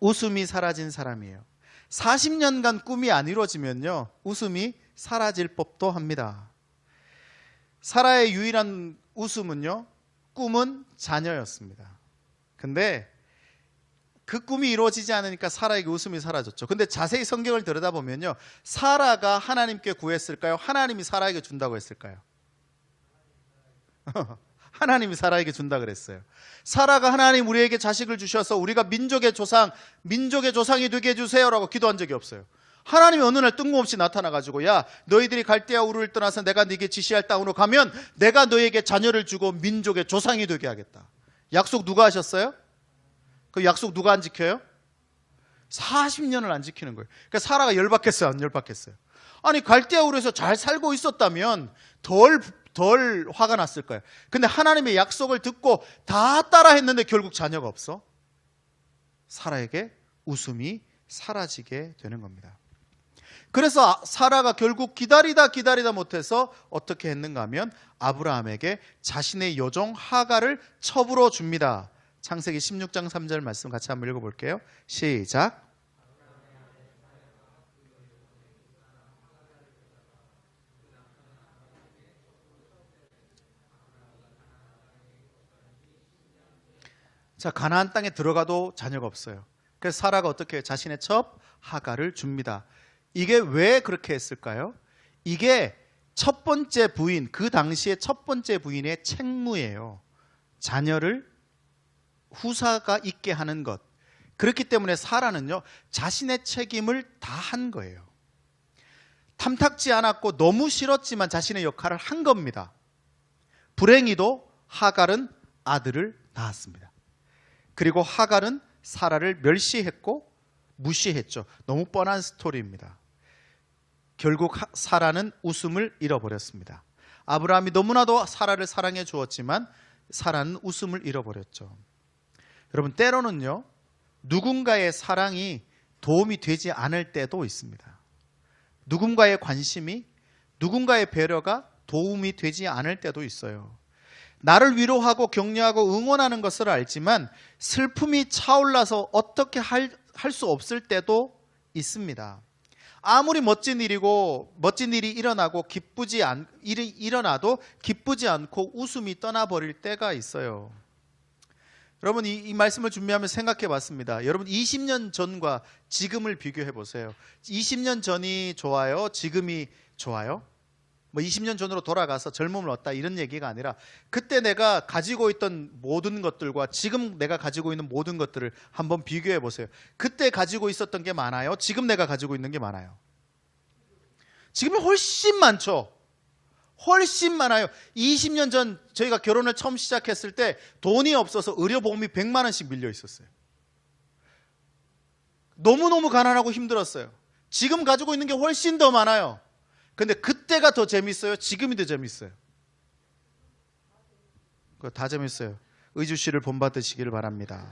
웃음이 사라진 사람이에요. 40년간 꿈이 안 이루어지면요, 웃음이 사라질 법도 합니다. 사라의 유일한 웃음은요, 꿈은 자녀였습니다. 근데 그 꿈이 이루어지지 않으니까 사라에게 웃음이 사라졌죠. 근데 자세히 성경을 들여다보면요, 사라가 하나님께 구했을까요? 하나님이 사라에게 준다고 했을까요? 하나님이 사라에게 준다 그랬어요. 사라가 하나님 우리에게 자식을 주셔서 우리가 민족의 조상이 되게 해주세요라고 기도한 적이 없어요. 하나님이 어느 날 뜬금없이 나타나가지고, 야, 너희들이 갈대아 우르를 떠나서 내가 네게 지시할 땅으로 가면 내가 너희에게 자녀를 주고 민족의 조상이 되게 하겠다. 약속 누가 하셨어요? 그 약속 누가 안 지켜요? 40년을 안 지키는 거예요. 그러니까 사라가 열받겠어요, 안 열받겠어요? 아니, 갈대아 우르에서 잘 살고 있었다면 덜 화가 났을 거예요. 근데 하나님의 약속을 듣고 다 따라 했는데 결국 자녀가 없어. 사라에게 웃음이 사라지게 되는 겁니다. 그래서 사라가 결국 기다리다 못해서 어떻게 했는가 하면 아브라함에게 자신의 여종 하갈을 첩으로 줍니다. 창세기 16장 3절 말씀 같이 한번 읽어볼게요. 시작. 자, 가나안 땅에 들어가도 자녀가 없어요. 그래서 사라가 어떻게 해요? 자신의 첩 하갈을 줍니다. 이게 왜 그렇게 했을까요? 이게 첫 번째 부인, 그 당시에 첫 번째 부인의 책무예요. 자녀를 후사가 있게 하는 것. 그렇기 때문에 사라는요, 자신의 책임을 다 한 거예요. 탐탁지 않았고 너무 싫었지만 자신의 역할을 한 겁니다. 불행히도 하갈은 아들을 낳았습니다. 그리고 하갈은 사라를 멸시했고 무시했죠. 너무 뻔한 스토리입니다. 결국 사라는 웃음을 잃어버렸습니다. 아브라함이 너무나도 사라를 사랑해 주었지만 사라는 웃음을 잃어버렸죠. 여러분, 때로는요, 누군가의 사랑이 도움이 되지 않을 때도 있습니다. 누군가의 관심이, 누군가의 배려가 도움이 되지 않을 때도 있어요. 나를 위로하고 격려하고 응원하는 것을 알지만 슬픔이 차올라서 어떻게 할 수 없을 때도 있습니다. 아무리 멋진 일이 일어나도 기쁘지 않고 웃음이 떠나버릴 때가 있어요. 여러분 이 말씀을 준비하면서 생각해 봤습니다. 여러분 20년 전과 지금을 비교해 보세요. 20년 전이 좋아요? 지금이 좋아요? 뭐 20년 전으로 돌아가서 젊음을 얻다 이런 얘기가 아니라 그때 내가 가지고 있던 모든 것들과 지금 내가 가지고 있는 모든 것들을 한번 비교해 보세요. 그때 가지고 있었던 게 많아요? 지금 내가 가지고 있는 게 많아요? 지금이 훨씬 많죠. 훨씬 많아요. 20년 전 저희가 결혼을 처음 시작했을 때 돈이 없어서 의료보험이 100만 원씩 밀려 있었어요. 너무너무 가난하고 힘들었어요. 지금 가지고 있는 게 훨씬 더 많아요. 근데 그때가 더 재밌어요? 지금이 더 재밌어요? 그거 다 재밌어요. 의주 씨를 본받으시기를 바랍니다.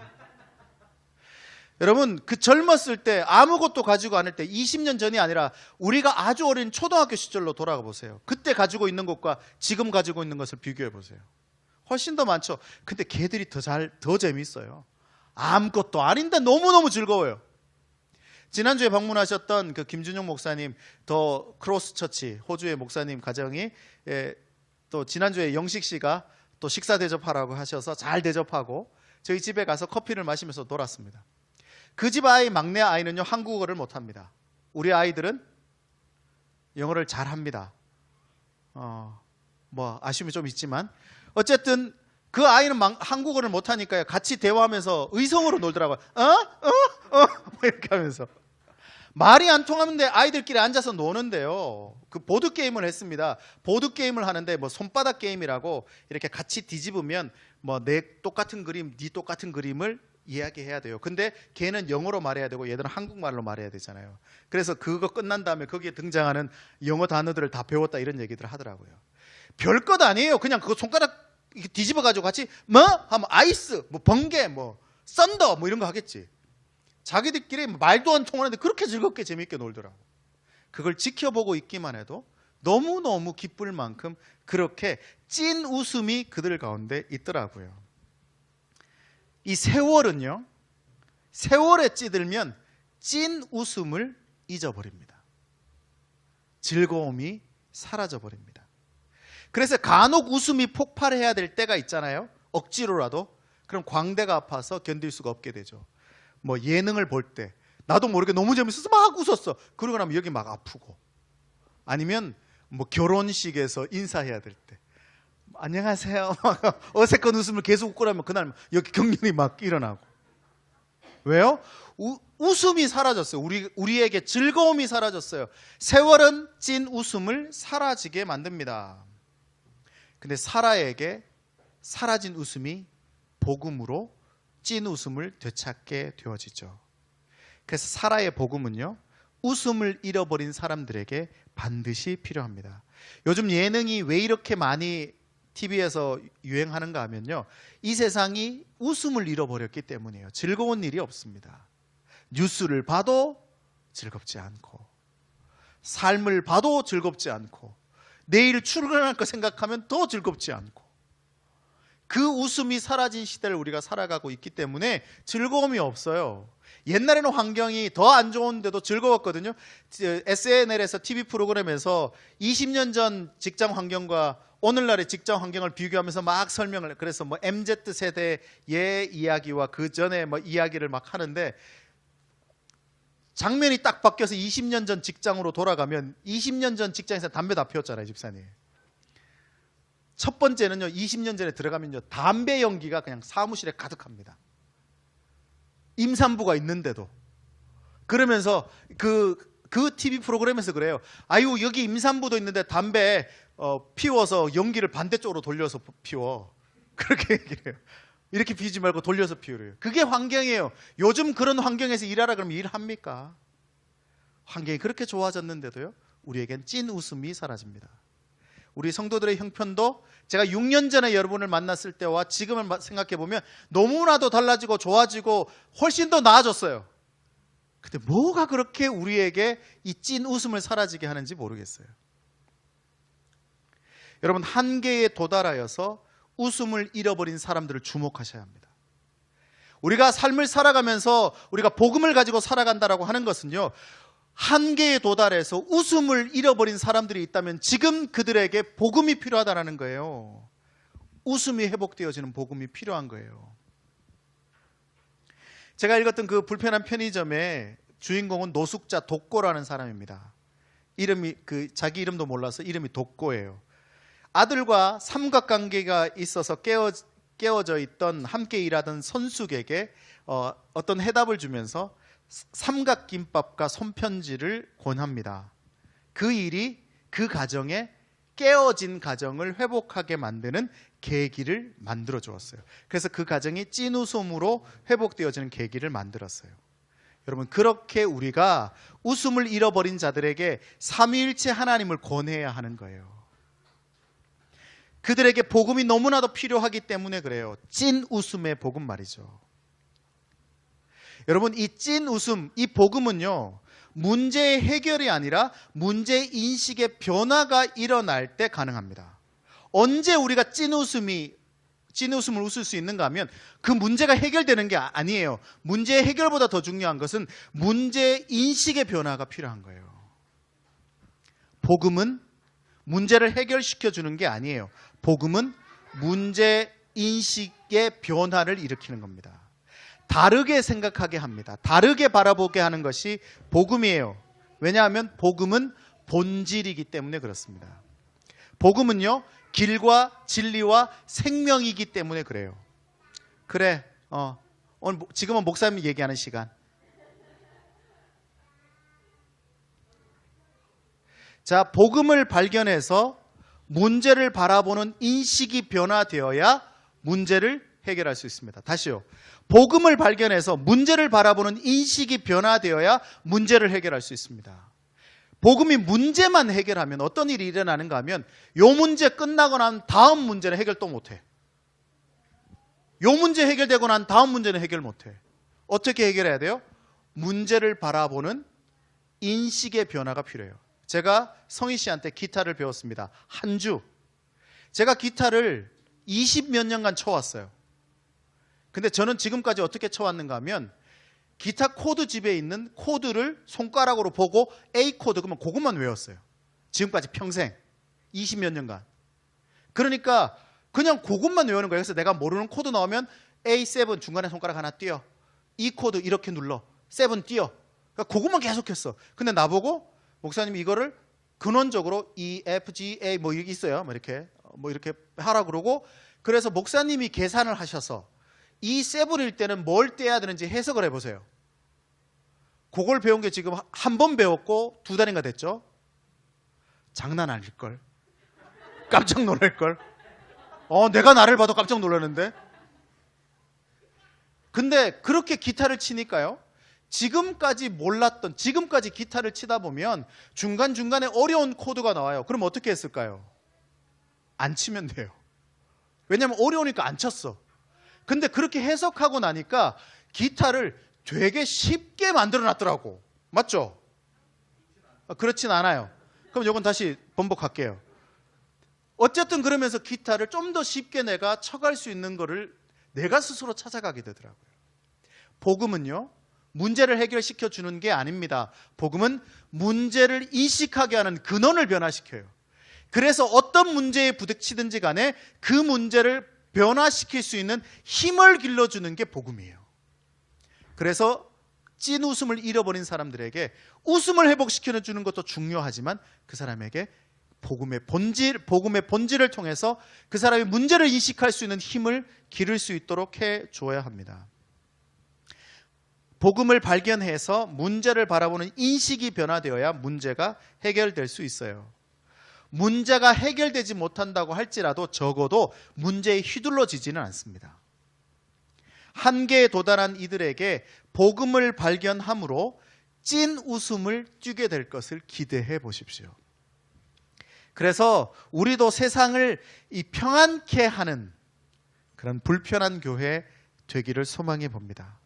여러분 그 젊었을 때 아무것도 가지고 않을 때 20년 전이 아니라 우리가 아주 어린 초등학교 시절로 돌아가 보세요. 그때 가지고 있는 것과 지금 가지고 있는 것을 비교해 보세요. 훨씬 더 많죠. 근데 걔들이 더 재밌어요. 아무것도 아닌데 너무너무 즐거워요. 지난주에 방문하셨던 그 김준용 목사님 더 크로스 처치 호주의 목사님 가정이 또 지난주에 영식 씨가 또 식사 대접하라고 하셔서 잘 대접하고 저희 집에 가서 커피를 마시면서 놀았습니다. 그 집 막내 아이는요 한국어를 못합니다. 우리 아이들은 영어를 잘합니다. 뭐 아쉬움이 좀 있지만 어쨌든 그 아이는 한국어를 못하니까요 같이 대화하면서 의성어로 놀더라고요. 뭐 이렇게 하면서 말이 안 통하는데 아이들끼리 앉아서 노는데요. 그 보드 게임을 했습니다. 보드 게임을 하는데 뭐 손바닥 게임이라고 이렇게 같이 뒤집으면 뭐 내 똑같은 그림, 네 똑같은 그림을 이야기해야 돼요. 근데 걔는 영어로 말해야 되고 얘들은 한국말로 말해야 되잖아요. 그래서 그거 끝난 다음에 거기에 등장하는 영어 단어들을 다 배웠다 이런 얘기들을 하더라고요. 별것 아니에요. 그냥 그거 손가락 뒤집어 가지고 같이 뭐 하면 아이스, 뭐 번개, 뭐 썬더 뭐 이런 거 하겠지. 자기들끼리 말도 안 통하는데 그렇게 즐겁게 재밌게 놀더라고. 그걸 지켜보고 있기만 해도 너무너무 기쁠 만큼 그렇게 찐 웃음이 그들 가운데 있더라고요. 이 세월은요, 세월에 찌들면 찐 웃음을 잊어버립니다. 즐거움이 사라져버립니다. 그래서 간혹 웃음이 폭발해야 될 때가 있잖아요. 억지로라도. 그럼 광대가 아파서 견딜 수가 없게 되죠. 뭐 예능을 볼 때 나도 모르게 너무 재밌어서 막 웃었어. 그러고 나면 여기 막 아프고, 아니면 뭐 결혼식에서 인사해야 될 때 안녕하세요 어색한 웃음을 계속 웃고 나면 그날 여기 경련이 막 일어나고. 왜요? 웃음이 사라졌어요. 우리에게 즐거움이 사라졌어요. 세월은 찐 웃음을 사라지게 만듭니다. 근데 사라에게 사라진 웃음이 복음으로 찐 웃음을 되찾게 되어지죠. 그래서 사라의 복음은요, 웃음을 잃어버린 사람들에게 반드시 필요합니다. 요즘 예능이 왜 이렇게 많이 TV에서 유행하는가 하면요, 이 세상이 웃음을 잃어버렸기 때문이에요. 즐거운 일이 없습니다. 뉴스를 봐도 즐겁지 않고, 삶을 봐도 즐겁지 않고, 내일 출근할 거 생각하면 더 즐겁지 않고, 그 웃음이 사라진 시대를 우리가 살아가고 있기 때문에 즐거움이 없어요. 옛날에는 환경이 더 안 좋은데도 즐거웠거든요. SNL에서 TV 프로그램에서 20년 전 직장 환경과 오늘날의 직장 환경을 비교하면서 막 설명을, 그래서 뭐 MZ세대의 이야기와 그 전에 뭐 이야기를 막 하는데, 장면이 딱 바뀌어서 20년 전 직장으로 돌아가면 20년 전 직장에서 담배 다 피웠잖아요, 집사님. 첫 번째는요, 20년 전에 들어가면요, 담배 연기가 그냥 사무실에 가득합니다. 임산부가 있는데도. 그러면서 그 TV 프로그램에서 그래요. 아유, 여기 임산부도 있는데 담배 피워서 연기를 반대쪽으로 돌려서 피워. 그렇게 얘기해요. 이렇게 피지 말고 돌려서 피우래요. 그게 환경이에요. 요즘 그런 환경에서 일하라 그러면 일합니까? 환경이 그렇게 좋아졌는데도요, 우리에겐 찐 웃음이 사라집니다. 우리 성도들의 형편도 제가 6년 전에 여러분을 만났을 때와 지금을 생각해 보면 너무나도 달라지고 좋아지고 훨씬 더 나아졌어요. 근데 뭐가 그렇게 우리에게 이 찐 웃음을 사라지게 하는지 모르겠어요. 여러분, 한계에 도달하여서 웃음을 잃어버린 사람들을 주목하셔야 합니다. 우리가 삶을 살아가면서 우리가 복음을 가지고 살아간다라고 하는 것은요, 한계에 도달해서 웃음을 잃어버린 사람들이 있다면 지금 그들에게 복음이 필요하다는 거예요. 웃음이 회복되어지는 복음이 필요한 거예요. 제가 읽었던 그 불편한 편의점의 주인공은 노숙자 독고라는 사람입니다. 이름이 자기 이름도 몰라서 이름이 독고예요. 아들과 삼각관계가 있어서 깨어져 있던 함께 일하던 선숙에게 어떤 해답을 주면서 삼각김밥과 손편지를 권합니다. 그 일이 그 가정에 깨어진 가정을 회복하게 만드는 계기를 만들어 주었어요. 그래서 그 가정이 찐웃음으로 회복되어지는 계기를 만들었어요. 여러분, 그렇게 우리가 웃음을 잃어버린 자들에게 삼위일체 하나님을 권해야 하는 거예요. 그들에게 복음이 너무나도 필요하기 때문에 그래요. 찐 웃음의 복음 말이죠. 여러분, 이 찐 웃음, 이 복음은요, 문제의 해결이 아니라 문제 인식의 변화가 일어날 때 가능합니다. 언제 우리가 찐 웃음을 웃을 수 있는가 하면 그 문제가 해결되는 게 아니에요. 문제의 해결보다 더 중요한 것은 문제 인식의 변화가 필요한 거예요. 복음은 문제를 해결시켜 주는 게 아니에요. 복음은 문제 인식의 변화를 일으키는 겁니다. 다르게 생각하게 합니다. 다르게 바라보게 하는 것이 복음이에요. 왜냐하면 복음은 본질이기 때문에 그렇습니다. 복음은요, 길과 진리와 생명이기 때문에 그래요. 그래, 오늘 지금은 목사님이 얘기하는 시간. 자, 복음을 발견해서 문제를 바라보는 인식이 변화되어야 문제를 해결할 수 있습니다. 다시요. 복음을 발견해서 문제를 바라보는 인식이 변화되어야 문제를 해결할 수 있습니다. 복음이 문제만 해결하면 어떤 일이 일어나는가 하면 요 문제 끝나고 난 다음 문제는 해결 또 못해. 요 문제 해결되고 난 다음 문제는 해결 못해. 어떻게 해결해야 돼요? 문제를 바라보는 인식의 변화가 필요해요. 제가 성희 씨한테 기타를 배웠습니다. 한 주. 제가 기타를 20몇 년간 쳐왔어요. 근데 저는 지금까지 어떻게 쳐왔는가 하면 기타 코드 집에 있는 코드를 손가락으로 보고 A 코드 그러면 그것만 외웠어요. 지금까지 평생 20몇 년간. 그러니까 그냥 그것만 외우는 거예요. 그래서 내가 모르는 코드 나오면 A7 중간에 손가락 하나 띄어. E 코드 이렇게 눌러. 7 띄어. 그러니까 그것만 계속했어. 근데 나보고 목사님 이거를 근원적으로 E, F, G, A 뭐 이렇게 있어요. 뭐 이렇게 하라 그러고 그래서 목사님이 계산을 하셔서 이 세븐일 때는 뭘 떼야 되는지 해석을 해보세요. 그걸 배운 게 지금 한 번 배웠고 2달인가 됐죠? 장난 아닐걸. 깜짝 놀랄걸. 내가 나를 봐도 깜짝 놀랐는데. 근데 그렇게 기타를 치니까요. 지금까지 기타를 치다 보면 중간중간에 어려운 코드가 나와요. 그럼 어떻게 했을까요? 안 치면 돼요. 왜냐면 어려우니까 안 쳤어. 근데 그렇게 해석하고 나니까 기타를 되게 쉽게 만들어 놨더라고. 맞죠? 그렇진 않아요. 그럼 이건 다시 번복할게요. 어쨌든 그러면서 기타를 좀 더 쉽게 내가 쳐갈 수 있는 거를 내가 스스로 찾아가게 되더라고요. 복음은요, 문제를 해결시켜 주는 게 아닙니다. 복음은 문제를 인식하게 하는 근원을 변화시켜요. 그래서 어떤 문제에 부딪히든지 간에 그 문제를 변화시킬 수 있는 힘을 길러주는 게 복음이에요. 그래서 찐 웃음을 잃어버린 사람들에게 웃음을 회복시켜주는 것도 중요하지만 그 사람에게 복음의 본질을 통해서 그 사람이 문제를 인식할 수 있는 힘을 기를 수 있도록 해줘야 합니다. 복음을 발견해서 문제를 바라보는 인식이 변화되어야 문제가 해결될 수 있어요. 문제가 해결되지 못한다고 할지라도 적어도 문제에 휘둘러지지는 않습니다. 한계에 도달한 이들에게 복음을 발견함으로 찐 웃음을 띠게 될 것을 기대해 보십시오. 그래서 우리도 세상을 평안케 하는 그런 불편한 교회 되기를 소망해 봅니다.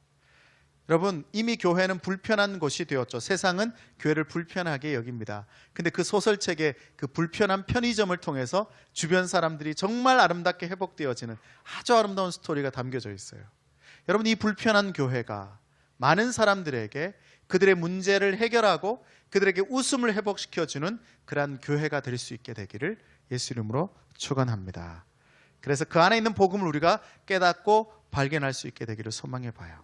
여러분, 이미 교회는 불편한 곳이 되었죠. 세상은 교회를 불편하게 여깁니다. 근데 그 소설책에 그 불편한 편의점을 통해서 주변 사람들이 정말 아름답게 회복되어지는 아주 아름다운 스토리가 담겨져 있어요. 여러분, 이 불편한 교회가 많은 사람들에게 그들의 문제를 해결하고 그들에게 웃음을 회복시켜주는 그러한 교회가 될 수 있게 되기를 예수 이름으로 축원합니다. 그래서 그 안에 있는 복음을 우리가 깨닫고 발견할 수 있게 되기를 소망해 봐요.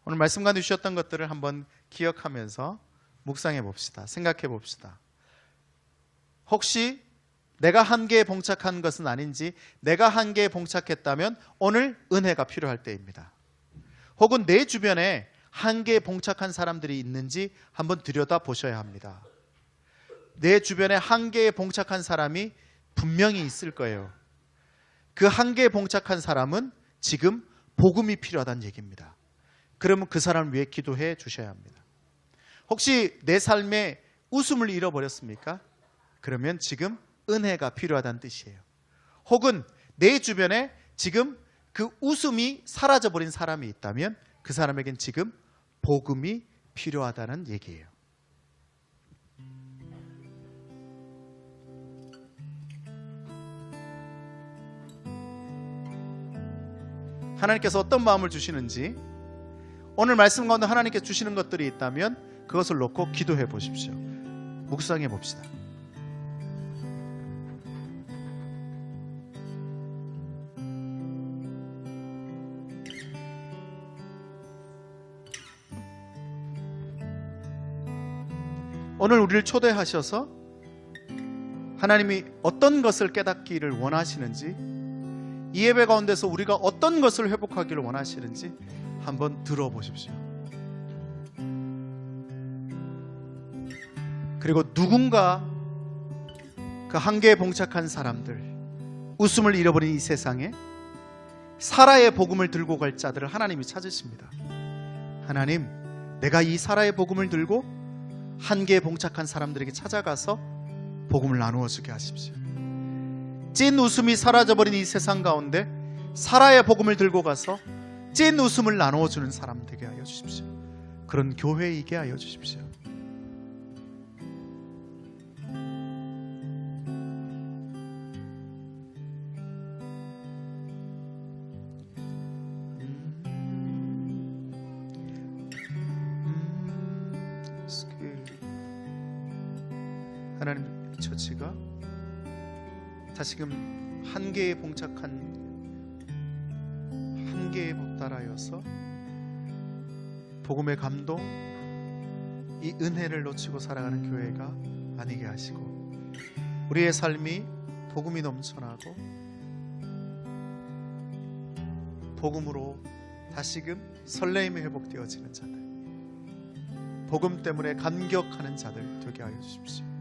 오늘 말씀 가운데 주셨던 것들을 한번 기억하면서 묵상해 봅시다. 생각해 봅시다. 혹시 내가 한계에 봉착한 것은 아닌지, 내가 한계에 봉착했다면 오늘 은혜가 필요할 때입니다. 혹은 내 주변에 한계에 봉착한 사람들이 있는지 한번 들여다 보셔야 합니다. 내 주변에 한계에 봉착한 사람이 분명히 있을 거예요. 그 한계에 봉착한 사람은 지금 복음이 필요하다는 얘기입니다. 그러면 그 사람을 위해 기도해 주셔야 합니다. 혹시 내 삶에 웃음을 잃어버렸습니까? 그러면 지금 은혜가 필요하다는 뜻이에요. 혹은 내 주변에 지금 그 웃음이 사라져버린 사람이 있다면 그 사람에겐 지금 복음이 필요하다는 얘기예요. 하나님께서 어떤 마음을 주시는지, 오늘 말씀 가운데 하나님께서 주시는 것들이 있다면 그것을 놓고 기도해 보십시오. 묵상해 봅시다. 오늘 우리를 초대하셔서 하나님이 어떤 것을 깨닫기를 원하시는지, 이 예배 가운데서 우리가 어떤 것을 회복하기를 원하시는지 한번 들어보십시오. 그리고 누군가 그 한계에 봉착한 사람들, 웃음을 잃어버린 이 세상에 사라의 복음을 들고 갈 자들을 하나님이 찾으십니다. 하나님, 내가 이 사라의 복음을 들고 한계에 봉착한 사람들에게 찾아가서 복음을 나누어 주게 하십시오. 찐 웃음이 사라져버린 이 세상 가운데 사라의 복음을 들고 가서 찐 웃음을 나누어 주는 사람 되게 하여 주십시오. 그런 교회이게 하여 주십시오. 하나님, 처치가 다시금 한계에 봉착한 한계에 목달하여서 복음의 감동, 이 은혜를 놓치고 살아가는 교회가 아니게 하시고 우리의 삶이 복음이 넘쳐나고 복음으로 다시금 설레임이 회복되어지는 자들, 복음 때문에 감격하는 자들 되게 하여 주십시오.